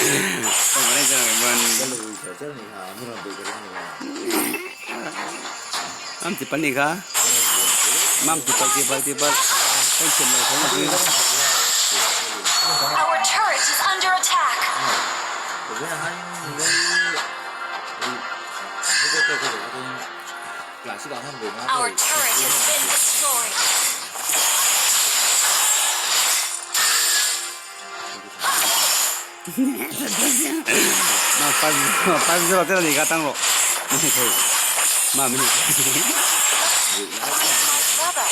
Como le dicen que cái bueno. lùi sợ chết này hả mới làm được cái đó này Mam ti pani ka? cái này buồn thế Mam ti pal. Kan chen lo thong ki. Our turret is under attack. thực ra hai người cái là sĩ đạo về nó Our turret has been destroyed. Ma pa zero te ni ka tang lo. Ni thoi. Ma mi ni. Brother.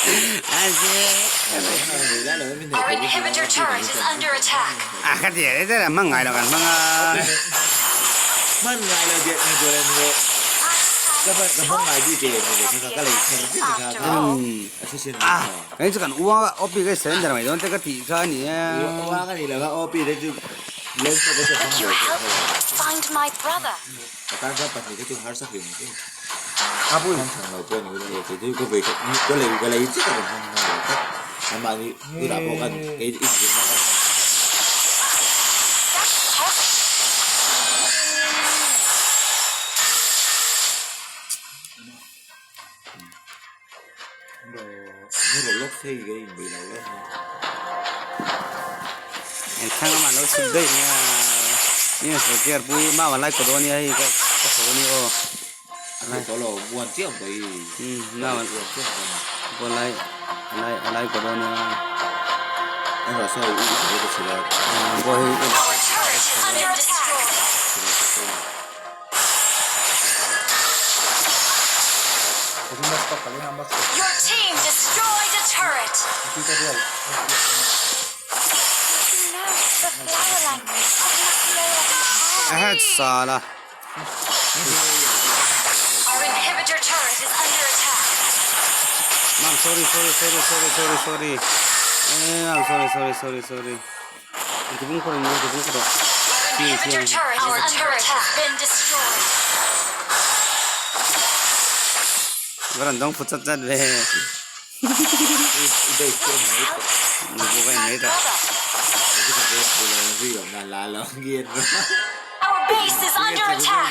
người đã lớn bên Our inhibitor turret is under attack. Ah, ka ti re te mang ngai lo kan mang a. mất ngày là việc này rồi người các bạn ngày đi về rồi cái này không biết là cái xin Ah, cái kan uwa opi cái sen da mai don te ka ti ka ni. qua cái này là các OP đấy chứ lên cho cái Could không you rồi help find my brother? ta ra bật thì cái chung har sắc hiện cái không thằng nào quên người này thì có về cái lấy chứ còn không nào mà như đã có gần cái ý gì mà đồ như là lúc thi cái bị đầu lên Thang ma lo sib dei ni so tiar pui ma wa lai ko do ni ai ka so ni o. này có lò buồn chứ không phải Na wa buồn chứ không ko lai ko do ni. anh là sao cái chỉ là Bo hi Our turret is under attack. Your team destroyed a turret. You know the flower language of Nathaniel. ah sala. Our inhibitor turret is under attack. Mam sorry. I'm sorry. Dibung ko ni dibung ko. Our inhibitor turret is under attack. Been destroyed. Garan dong phut chat ve. đây cái này Ni bo ga My nei da. brother. cái thằng kia là gì ở là nghiền Our base is under attack.